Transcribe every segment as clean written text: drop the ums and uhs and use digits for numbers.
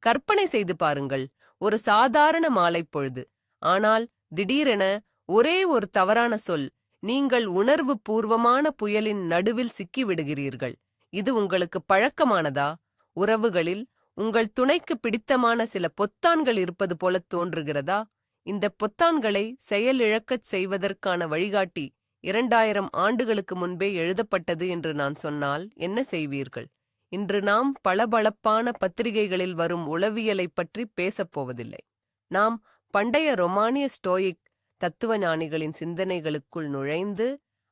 கற்பனை செய்து பாருங்கள், ஒரு சாதாரண மாலைப் பொழுது. ஆனால் திடீரென ஒரே ஒரு தவறான சொல், நீங்கள் உணர்வு பூர்வமான புயலின் நடுவில் சிக்கிவிடுகிறீர்கள். இது உங்களுக்கு பழக்கமானதா? உறவுகளில் உங்கள் துணைக்கு பிடித்தமான சில பொத்தான்கள் இருப்பது போலத் தோன்றுகிறதா? இந்த பொத்தான்களை செயலிழக்கச் செய்வதற்கான வழிகாட்டி 2000 ஆண்டுகளுக்கு முன்பே எழுதப்பட்டது என்று நான் சொன்னால் என்ன செய்வீர்கள்? இன்று நாம் பளபளப்பான பத்திரிகைகளில் வரும் உளவியலைப் பற்றி பேசப் போவதில்லை. நாம் பண்டைய ரொமானிய ஸ்டோயிக் தத்துவஞானிகளின் சிந்தனைகளுக்குள் நுழைந்து,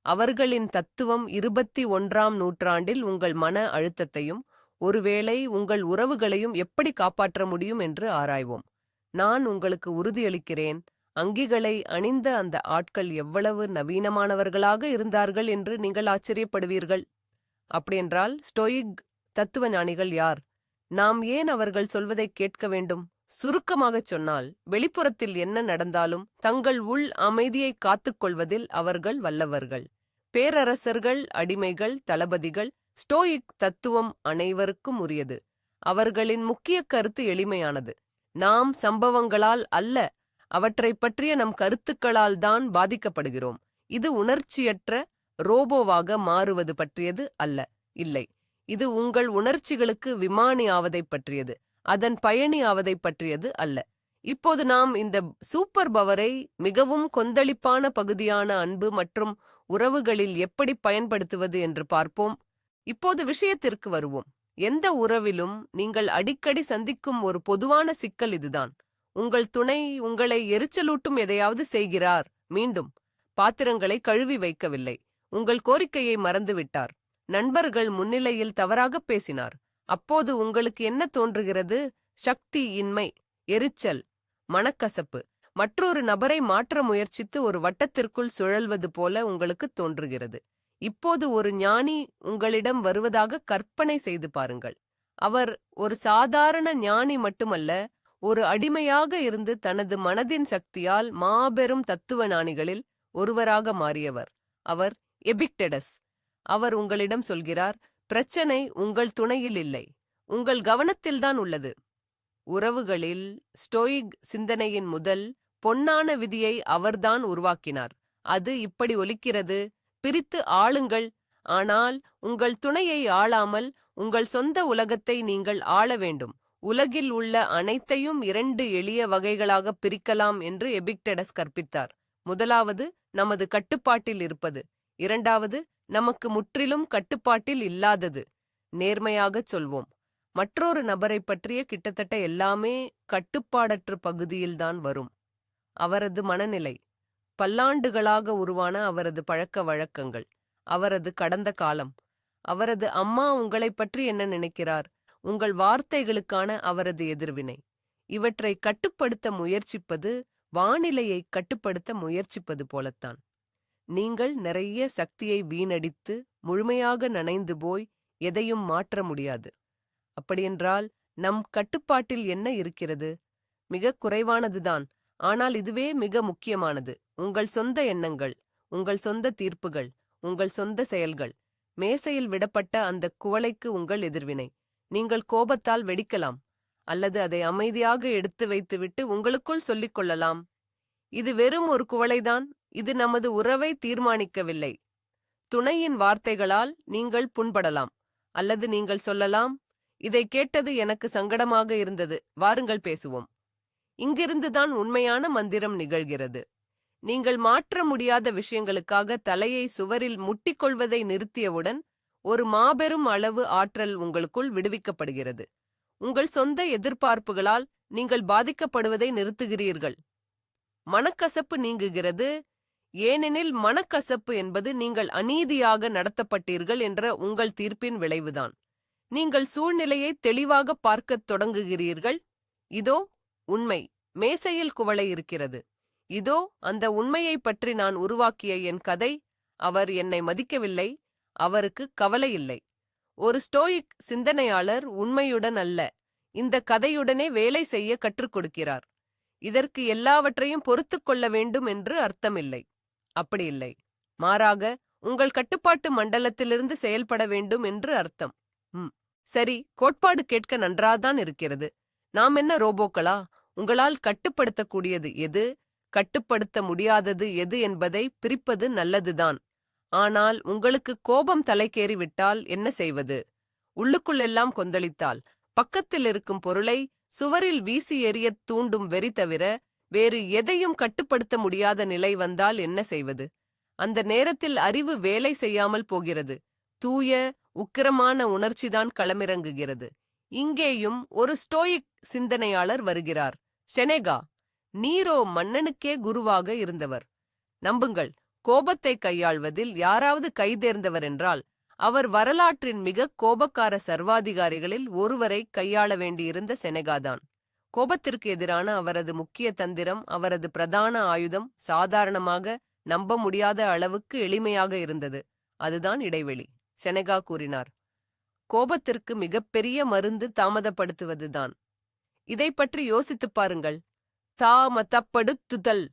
அவர்களின் தத்துவம் 21ஆம் நூற்றாண்டில் உங்கள் மன அழுத்தத்தையும் ஒருவேளை உங்கள் உறவுகளையும் எப்படி காப்பாற்ற முடியும் என்று ஆராய்வோம். நான் உங்களுக்கு உறுதியளிக்கிறேன், அங்கிகளை அணிந்த அந்த ஆட்கள் எவ்வளவு நவீனமானவர்களாக இருந்தார்கள் என்று நீங்கள் ஆச்சரியப்படுவீர்கள். அப்படியென்றால் ஸ்டோயிக் தத்துவஞானிகள் யார்? நாம் ஏன் அவர்கள் சொல்வதை கேட்க வேண்டும்? சுருக்கமாகச் சொன்னால், வெளிப்புறத்தில் என்ன நடந்தாலும் தங்கள் உள் அமைதியை காத்துக்கொள்வதில் அவர்கள் வல்லவர்கள். பேரரசர்கள், அடிமைகள், தளபதிகள். ஸ்டோயிக் தத்துவம் அனைவருக்கும் உரியது. அவர்களின் முக்கிய கருத்து எளிமையானது. நாம் சம்பவங்களால் அல்ல, அவற்றைப் பற்றிய நம் கருத்துக்களால் தான் பாதிக்கப்படுகிறோம். இது உணர்ச்சியற்ற ரோபோவாக மாறுவது பற்றியது அல்ல. இல்லை, இது உங்கள் உணர்ச்சிகளுக்கு விமானி ஆவதைப் பற்றியது, அதன் பயணி ஆவதைப் பற்றியது அல்ல. இப்போது நாம் இந்த சூப்பர் பவரை மிகவும் கொந்தளிப்பான பகுதியான அன்பு மற்றும் உறவுகளில் எப்படி பயன்படுத்துவது என்று பார்ப்போம். இப்போது விஷயத்திற்கு வருவோம். எந்த உறவிலும் நீங்கள் அடிக்கடி சந்திக்கும் ஒரு பொதுவான சிக்கல் இதுதான். உங்கள் துணை உங்களை எரிச்சலூட்டும் எதையாவது செய்கிறார். மீண்டும் பாத்திரங்களை கழுவி வைக்கவில்லை. உங்கள் கோரிக்கையை மறந்துவிட்டார். நண்பர்கள் முன்னிலையில் தவறாகப் பேசினார். அப்போது உங்களுக்கு என்ன தோன்றுகிறது? சக்தி இன்மை, எரிச்சல், மனக்கசப்பு. மற்றொரு நபரை மாற்ற முயற்சித்து ஒரு வட்டத்திற்குள் சுழல்வது போல உங்களுக்கு தோன்றுகிறது. இப்போது ஒரு ஞானி உங்களிடம் வருவதாக கற்பனை செய்து பாருங்கள். அவர் ஒரு சாதாரண ஞானி மட்டுமல்ல, ஒரு அடிமையாக இருந்து தனது மனதின் சக்தியால் மாபெரும் தத்துவ ஞானிகளில் ஒருவராக மாறியவர். அவர் எபிக்டெடஸ். அவர் உங்களிடம் சொல்கிறார், பிரச்சனை உங்கள் துணையில் இல்லை, உங்கள் கவனத்தில்தான் உள்ளது. உறவுகளில் ஸ்டோயிக் சிந்தனையின் முதல் பொன்னான விதியை அவர்தான் உருவாக்கினார். அது இப்படி ஒலிக்கிறது: பிரித்து ஆளுங்கள், ஆனால் உங்கள் துணையை ஆளாமல் உங்கள் சொந்த உலகத்தை நீங்கள் ஆள வேண்டும். உலகில் உள்ள அனைத்தையும் 2 எளிய வகைகளாக பிரிக்கலாம் என்று எபிக்டெடஸ் கற்பித்தார். முதலாவது, நமது கட்டுப்பாட்டில் இருப்பது. இரண்டாவது, நமக்கு முற்றிலும் கட்டுப்பாட்டில் இல்லாதது. நேர்மையாகச் சொல்வோம், மற்றொரு நபரை பற்றிய கிட்டத்தட்ட எல்லாமே கட்டுப்பாடற்ற பகுதியில்தான் வரும். அவரது மனநிலை, பல்லாண்டுகளாக உருவான அவரது பழக்க வழக்கங்கள், அவரது கடந்த காலம், அவரது அம்மா உங்களைப் பற்றி என்ன நினைக்கிறார், உங்கள் வார்த்தைகளுக்கான அவரது எதிர்வினை. இவற்றை கட்டுப்படுத்த முயற்சிப்பது வானிலையை கட்டுப்படுத்த முயற்சிப்பது போலத்தான். நீங்கள் நிறைய சக்தியை வீணடித்து முழுமையாக நனைந்து போய் எதையும் மாற்ற முடியாது. அப்படியென்றால் நம் கட்டுப்பாட்டில் என்ன இருக்கிறது? மிக குறைவானதுதான். ஆனால் இதுவே மிக முக்கியமானது. உங்கள் சொந்த எண்ணங்கள், உங்கள் சொந்த தீர்ப்புகள், உங்கள் சொந்த செயல்கள். மேசையில் விடப்பட்ட அந்த குவளைக்கு உங்கள் எதிர்வினை. நீங்கள் கோபத்தால் வெடிக்கலாம், அல்லது அதை அமைதியாக எடுத்து வைத்துவிட்டு உங்களுக்குள் சொல்லிக் கொள்ளலாம், இது வெறும் ஒரு குவளைதான், இது நமது உறவை தீர்மானிக்கவில்லை. துணையின் வார்த்தைகளால் நீங்கள் புண்படலாம், அல்லது நீங்கள் சொல்லலாம், இதை கேட்டது எனக்கு சங்கடமாக இருந்தது, வாருங்கள் பேசுவோம். இங்கிருந்துதான் உண்மையான மந்திரம் நிகழ்கிறது. நீங்கள் மாற்ற முடியாத விஷயங்களுக்காக தலையை சுவரில் முட்டிக்கொள்வதை நிறுத்தியவுடன் ஒரு மாபெரும் அளவு ஆற்றல் உங்களுக்குள் விடுவிக்கப்படுகிறது. உங்கள் சொந்த எதிர்பார்ப்புகளால் நீங்கள் பாதிக்கப்படுவதை நிறுத்துகிறீர்கள். மனக்கசப்பு நீங்குகிறது, ஏனெனில் மனக்கசப்பு என்பது நீங்கள் அநீதியாக நடத்தப்பட்டீர்கள் என்ற உங்கள் தீர்ப்பின் விளைவுதான். நீங்கள் சூழ்நிலையை தெளிவாக பார்க்கத் தொடங்குகிறீர்கள். இதோ உண்மை, மேசையில் குவளை இருக்கிறது. இதோ அந்த உண்மையை பற்றி நான் உருவாக்கிய என் கதை. அவர் என்னை மதிக்கவில்லை, அவருக்கு கவலை இல்லை. ஒரு ஸ்டோயிக் சிந்தனையாளர் உண்மையுடன் அல்ல, இந்த கதையுடனே வேலை செய்ய கற்றுக் கொடுக்கிறார். இதற்கு எல்லாவற்றையும் பொறுத்துக் கொள்ள வேண்டும் என்று அர்த்தமில்லை. அப்படி இல்லை, மாறாக உங்கள் கட்டுப்பாட்டு மண்டலத்திலிருந்து செயல்பட வேண்டும் என்று அர்த்தம். சரி, கோட்பாடு கேட்க நன்றாதான் இருக்கிறது. நாம் என்ன ரோபோக்களா? உங்களால் கட்டுப்படுத்தக்கூடியது எது, கட்டுப்படுத்த முடியாதது எது என்பதை பிரிப்பது நல்லதுதான். ஆனால் உங்களுக்கு கோபம் தலைக்கேறி விட்டால் என்ன செய்வது? உள்ளுக்குள்ளெல்லாம் கொந்தளித்தால், பக்கத்தில் இருக்கும் பொருளை சுவரில் வீசி எறியத் தூண்டும் வெறி தவிர வேறு எதையும் கட்டுப்படுத்த முடியாத நிலை வந்தால் என்ன செய்வது? அந்த நேரத்தில் அறிவு வேலை செய்யாமல் போகிறது. தூய, உக்கிரமான உணர்ச்சிதான் களமிறங்குகிறது. இங்கேயும் ஒரு ஸ்டோயிக் சிந்தனையாளர் வருகிறார். செனெகா. நீரோ மன்னனுக்கே குருவாக இருந்தவர். நம்புங்கள், கோபத்தை கையாள்வதில் யாராவது கைதேர்ந்தவர் என்றால் அவர் வரலாற்றின் மிக கோபக்கார சர்வாதிகாரிகளில் ஒருவரை கையாள வேண்டியிருந்த செனெகாதான். கோபத்திற்கு எதிரான அவரது முக்கிய தந்திரம், அவரது பிரதான ஆயுதம் சாதாரணமாக நம்ப முடியாத அளவுக்கு எளிமையாக இருந்தது. அதுதான் இடைவெளி. செனெகா கூறினார், கோபத்திற்கு மிகப்பெரிய மருந்து தாமதப்படுத்துவதுதான். இதை பற்றி யோசித்துப் பாருங்கள். தாமதப்படுத்துதல்.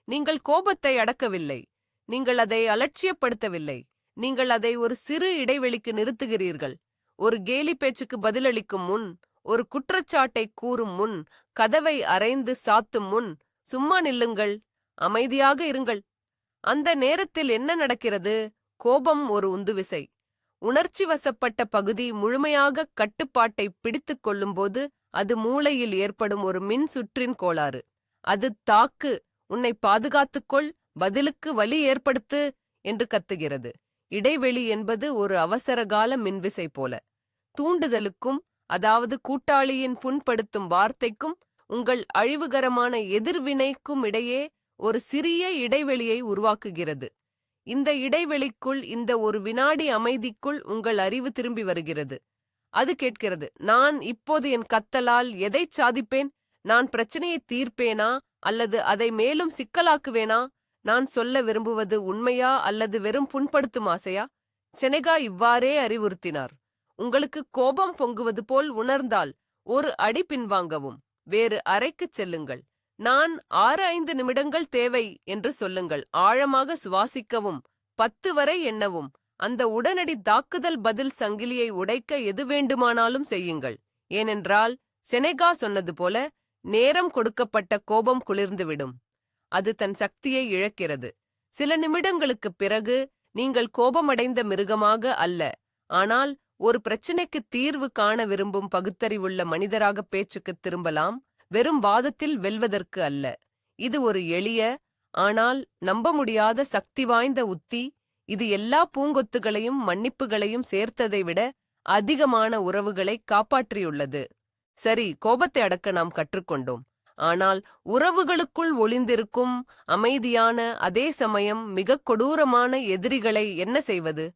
நீங்கள் கோபத்தை அடக்கவில்லை. நீங்கள் அதை அலட்சியப்படுத்தவில்லை. நீங்கள் அதை ஒரு சிறு இடைவெளிக்கு நிறுத்துகிறீர்கள். ஒரு கேலி பேச்சுக்கு பதிலளிக்கும் முன், ஒரு குற்றச்சாட்டை கூறும் முன், கதவை அறைந்து சாத்தும் முன் சும்மா நில்லுங்கள், அமைதியாக இருங்கள். அந்த நேரத்தில் என்ன நடக்கிறது? கோபம் ஒரு உந்துவிசை. உணர்ச்சி வசப்பட்ட பகுதி முழுமையாக கட்டுப்பாட்டை பிடித்துக் கொள்ளும்போது அது மூளையில் ஏற்படும் ஒரு மின் சுற்றின் கோளாறு. அது தாக்கு, உன்னை பாதுகாத்துக்கொள், பதிலுக்கு வலி ஏற்படுத்து என்று கத்துகிறது. இடைவெளி என்பது ஒரு அவசரகால மின்விசை போல. தூண்டுதலுக்கும், அதாவது கூட்டாளியின் புண்படுத்தும் வார்த்தைக்கும் உங்கள் அழிவுகரமான எதிர்வினைக்கும் இடையே ஒரு சிறிய இடைவெளியை உருவாக்குகிறது. இந்த இடைவெளிக்குள், இந்த ஒரு வினாடி அமைதிக்குள் உங்கள் அறிவு திரும்பி வருகிறது. அது கேட்கிறது, நான் இப்போது என் கத்தலால் எதைச் சாதிப்பேன்? நான் பிரச்சனையை தீர்ப்பேனா அல்லது அதை மேலும் சிக்கலாக்குவேனா? நான் சொல்ல விரும்புவது உண்மையா அல்லது வெறும் புண்படுத்தும் ஆசையா? செனெகா இவ்வாறே அறிவுறுத்தினார். உங்களுக்கு கோபம் பொங்குவது போல் உணர்ந்தால் ஒரு அடி பின்வாங்கவும், வேறு அறைக்குச் செல்லுங்கள். நான் 6-5 நிமிடங்கள் தேவை என்று சொல்லுங்கள். ஆழமாக சுவாசிக்கவும், 10 வரை எண்ணவும். அந்த உடனடி தாக்குதல் பதில் சங்கிலியை உடைக்க எது வேண்டுமானாலும் செய்யுங்கள். ஏனென்றால் செனெகா சொன்னது போல, நேரம் கொடுக்கப்பட்ட கோபம் குளிர்ந்துவிடும். அது தன் சக்தியை இழக்கிறது. சில நிமிடங்களுக்குப் பிறகு நீங்கள் கோபமடைந்த மிருகமாக அல்ல, ஆனால் ஒரு பிரச்சினைக்கு தீர்வு காண விரும்பும் பகுத்தறிவுள்ள மனிதராக பேச்சுக்குத் திரும்பலாம், வெறும் வாதத்தில் வெல்வதற்கு அல்ல. இது ஒரு எளிய, ஆனால் நம்ப முடியாத சக்தி வாய்ந்த உத்தி. இது எல்லா பூங்கொத்துகளையும் மன்னிப்புகளையும் சேர்த்ததை விட அதிகமான உறவுகளை காப்பாற்றியுள்ளது. சரி, கோபத்தை அடக்க நாம் கற்றுக்கொண்டோம். ஆனால் உறவுகளுக்குள் ஒளிந்திருக்கும் அமைதியான, அதே சமயம் மிக கொடூரமான எதிரிகளை என்ன செய்வது?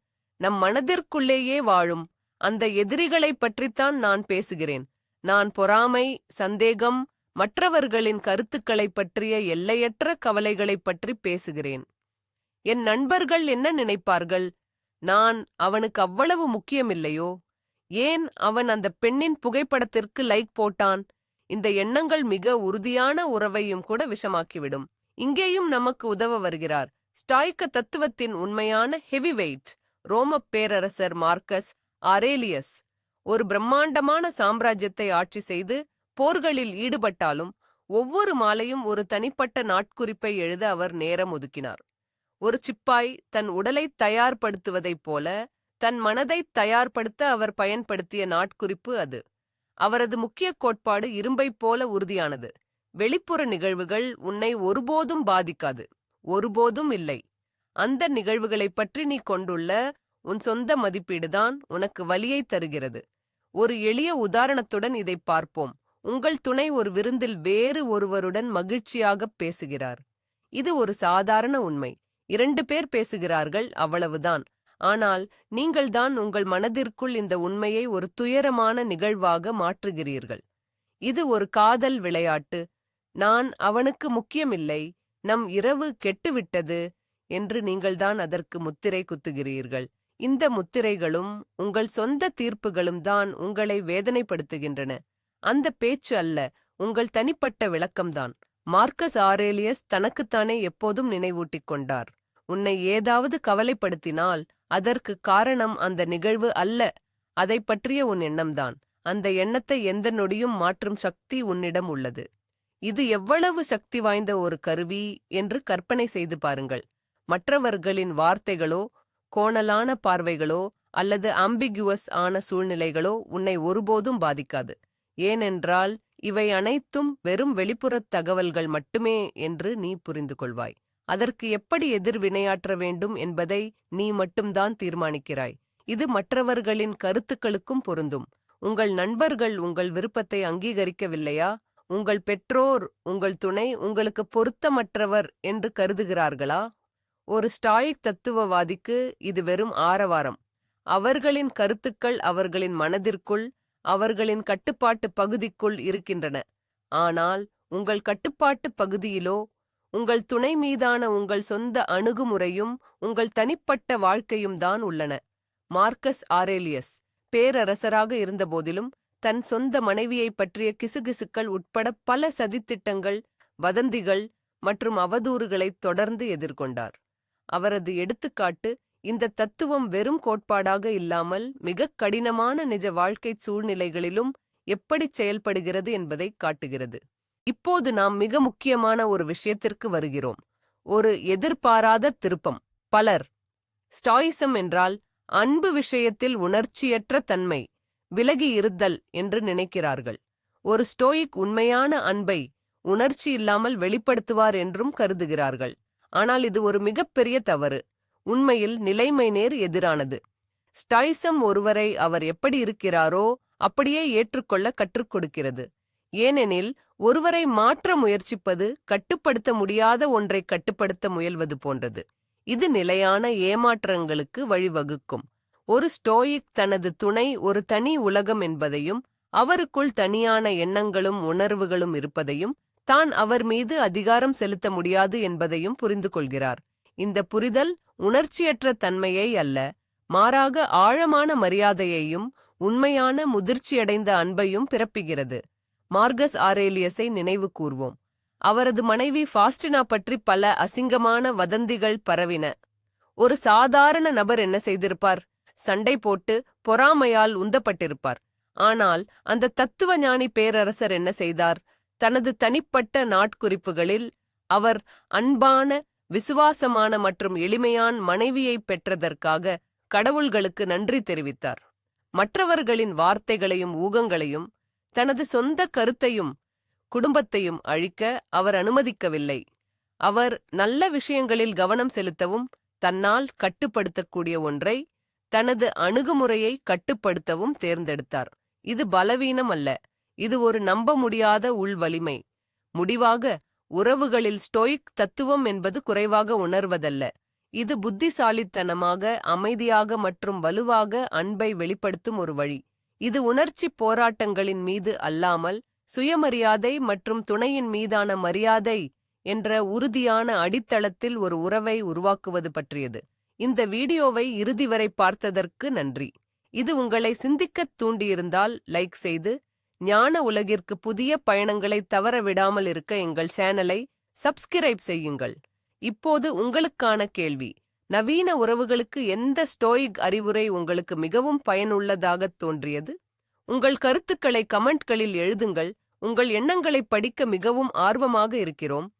நம் மனதிற்குள்ளேயே வாழும் அந்த எதிரிகளைப் பற்றித்தான் நான் பேசுகிறேன். நான் பொறாமை, சந்தேகம், மற்றவர்களின் கருத்துக்களைப் பற்றிய எல்லையற்ற கவலைகளைப் பற்றி பேசுகிறேன். என் நண்பர்கள் என்ன நினைப்பார்கள்? நான் அவனுக்கு அவ்வளவு முக்கியமில்லையோ? ஏன் அவன் அந்த பெண்ணின் புகைப்படத்திற்கு லைக் போட்டான்? இந்த எண்ணங்கள் மிக உறுதியான உறவையும் கூட விஷமாக்கிவிடும். இங்கேயும் நமக்கு உதவ வருகிறார் ஸ்டாய்க்க தத்துவத்தின் உண்மையான ஹெவிவெயிட், ரோமப் பேரரசர் மார்க்கஸ் ஆரேலியஸ். ஒரு பிரம்மாண்டமான சாம்ராஜ்யத்தை ஆட்சி செய்து போர்களில் ஈடுபட்டாலும் ஒவ்வொரு மாலையும் ஒரு தனிப்பட்ட நாட்குறிப்பை எழுத அவர் நேரம் ஒதுக்கினார். ஒரு சிப்பாய் தன் உடலை தயார்படுத்துவதைப் போல தன் மனதை தயார்படுத்த அவர் பயன்படுத்திய நாட்குறிப்பு அது. அவரது முக்கிய கோட்பாடு இரும்பைப் போல உறுதியானது. வெளிப்புற நிகழ்வுகள் உன்னை ஒருபோதும் பாதிக்காது. ஒருபோதும் இல்லை. அந்த நிகழ்வுகளைப் பற்றி நீ கொண்டுள்ள உன் சொந்த மதிப்பீடுதான் உனக்கு வலியை தருகிறது. ஒரு எளிய உதாரணத்துடன் இதை பார்ப்போம். உங்கள் துணை ஒரு விருந்தில் வேறு ஒருவருடன் மகிழ்ச்சியாகப் பேசுகிறார். இது ஒரு சாதாரண உண்மை. 2 பேர் பேசுகிறார்கள், அவ்வளவுதான். ஆனால் நீங்கள்தான் உங்கள் மனதிற்குள் இந்த உண்மையை ஒரு துயரமான நிகழ்வாக மாற்றுகிறீர்கள். இது ஒரு காதல் விளையாட்டு. நான் அவனுக்கு முக்கியமில்லை, நம் இரவு கெட்டுவிட்டது என்று நீங்கள்தான் அதற்கு முத்திரை குத்துகிறீர்கள். இந்த முத்திரைகளும் உங்கள் சொந்த தீர்ப்புகளும் தான் உங்களை வேதனைப்படுத்துகின்றன. அந்த பேச்சு அல்ல, உங்கள் தனிப்பட்ட விளக்கம்தான். மார்க்கஸ் ஆரேலியஸ் தனக்குத்தானே எப்போதும் நினைவூட்டிக் கொண்டார். உன்னை ஏதாவது கவலைப்படுத்தினால் அதற்கு காரணம் அந்த நிகழ்வு அல்ல, அதை பற்றிய உன் எண்ணம்தான். அந்த எண்ணத்தை எந்த நொடியும் மாற்றும் சக்தி உன்னிடம் உள்ளது. இது எவ்வளவு சக்தி வாய்ந்த ஒரு கருவி என்று கற்பனை செய்து பாருங்கள். மற்றவர்களின் வார்த்தைகளோ, கோணலான பார்வைகளோ அல்லது ஆம்பிகுவஸ் ஆன சூழ்நிலைகளோ உன்னை ஒருபோதும் பாதிக்காது. ஏனென்றால் இவை அனைத்தும் வெறும் வெளிப்புறத் தகவல்கள் மட்டுமே என்று நீ புரிந்து கொள்வாய். அதற்கு எப்படி எதிர்வினையாற்ற வேண்டும் என்பதை நீ மட்டும்தான் தீர்மானிக்கிறாய். இது மற்றவர்களின் கருத்துக்களுக்கும் பொருந்தும். உங்கள் நண்பர்கள் உங்கள் விருப்பத்தை அங்கீகரிக்கவில்லையா? உங்கள் பெற்றோர், உங்கள் துணை உங்களுக்கு பொருத்தமற்றவர் என்று கருதுகிறார்களா? ஒரு ஸ்டாயிக் தத்துவவாதிக்கு இது வெறும் ஆரவாரம். அவர்களின் கருத்துக்கள் அவர்களின் மனதிற்குள், அவர்களின் கட்டுப்பாட்டு பகுதிக்குள் இருக்கின்றன. ஆனால் உங்கள் கட்டுப்பாட்டு பகுதியிலோ உங்கள் துணை மீதான உங்கள் சொந்த அணுகுமுறையும் உங்கள் தனிப்பட்ட வாழ்க்கையும் தான் உள்ளன. மார்க்கஸ் ஆரேலியஸ் பேரரசராக இருந்தபோதிலும் தன் சொந்த மனைவியைப் பற்றிய கிசுகிசுக்கள் உட்பட பல சதித்திட்டங்கள், வதந்திகள் மற்றும் அவதூறுகளைத் தொடர்ந்து எதிர்கொண்டார். அவரது எடுத்துக்காட்டு இந்த தத்துவம் வெறும் கோட்பாடாக இல்லாமல் மிகக் கடினமான நிஜ வாழ்க்கைச் சூழ்நிலைகளிலும் எப்படிச் செயல்படுகிறது என்பதைக் காட்டுகிறது. இப்போது நாம் மிக முக்கியமான ஒரு விஷயத்திற்கு வருகிறோம். ஒரு எதிர்பாராத திருப்பம். பலர் ஸ்டாயிசம் என்றால் அன்பு விஷயத்தில் உணர்ச்சியற்ற தன்மை, விலகி இருத்தல் என்று நினைக்கிறார்கள். ஒரு ஸ்டோயிக் உண்மையான அன்பை உணர்ச்சி இல்லாமல் வெளிப்படுத்துவார் என்றும் கருதுகிறார்கள். ஆனால் இது ஒரு மிகப்பெரிய தவறு. உண்மையில் நிலைமை நேர் எதிரானது. ஸ்டாயிசம் ஒருவரை அவர் எப்படி இருக்கிறாரோ அப்படியே ஏற்றுக்கொள்ள கற்றுக் கொடுக்கிறது. ஏனெனில் ஒருவரை மாற்ற முயற்சிப்பது கட்டுப்படுத்த முடியாத ஒன்றை கட்டுப்படுத்த முயல்வது போன்றது. இது நிலையான ஏமாற்றங்களுக்கு வழிவகுக்கும். ஒரு ஸ்டோயிக் தனது துணை ஒரு தனி உலகம் என்பதையும், அவருக்குள் தனியான எண்ணங்களும் உணர்வுகளும் இருப்பதையும், தான் அவர் மீது அதிகாரம் செலுத்த முடியாது என்பதையும் புரிந்து கொள்கிறார். இந்த புரிதல் உணர்ச்சியற்ற தன்மையை அல்ல, மாறாக ஆழமான மரியாதையையும் உண்மையான முதிர்ச்சியடைந்த அன்பையும் பிறப்பிக்கிறது. மார்கஸ் ஆரேலியஸை நினைவு கூர்வோம். அவரது மனைவி ஃபாஸ்டினா பற்றி பல அசிங்கமான வதந்திகள் பரவின. ஒரு சாதாரண நபர் என்ன செய்திருப்பார்? சண்டை போட்டு பொறாமையால் உந்தப்பட்டிருப்பார். ஆனால் அந்த தத்துவ ஞானி பேரரசர் என்ன செய்தார்? தனது தனிப்பட்ட நாட்குறிப்புகளில் அவர் அன்பான, விசுவாசமான மற்றும் எளிமையான மனைவியை பெற்றதற்காக கடவுள்களுக்கு நன்றி தெரிவித்தார். மற்றவர்களின் வார்த்தைகளையும் ஊகங்களையும் தனது சொந்த கருத்தையும் குடும்பத்தையும் அழிக்க அவர் அனுமதிக்கவில்லை. அவர் நல்ல விஷயங்களில் கவனம் செலுத்தவும், தன்னால் கட்டுப்படுத்தக்கூடிய ஒன்றை, தனது அணுகுமுறையை கட்டுப்படுத்தவும் தேர்ந்தெடுத்தார். இது பலவீனம் அல்ல, இது ஒரு நம்ப முடியாத உள்வலிமை. முடிவாக, உறவுகளில் ஸ்டோயிக் தத்துவம் என்பது குறைவாக உணர்வதல்ல. இது புத்திசாலித்தனமாக, அமைதியாக மற்றும் வலுவாக அன்பை வெளிப்படுத்தும் ஒரு வழி. இது உணர்ச்சி போராட்டங்களின் மீது அல்லாமல், சுயமரியாதை மற்றும் துணையின் மீதான மரியாதை என்ற உறுதியான அடித்தளத்தில் ஒரு உறவை உருவாக்குவது பற்றியது. இந்த வீடியோவை இறுதி வரை பார்த்ததற்கு நன்றி. இது உங்களை சிந்திக்கத் தூண்டியிருந்தால் லைக் செய்து, ஞான உலகிற்கு புதிய பயணங்களை தவற விடாமல் இருக்க எங்கள் சேனலை சப்ஸ்கிரைப் செய்யுங்கள். இப்போது உங்களுக்கான கேள்வி. நவீன உறவுகளுக்கு எந்த ஸ்டோயிக் அறிவுரை உங்களுக்கு மிகவும் பயனுள்ளதாகத் தோன்றியது? உங்கள் கருத்துக்களை கமெண்ட்களில் எழுதுங்கள். உங்கள் எண்ணங்களை படிக்க மிகவும் ஆர்வமாக இருக்கிறோம்.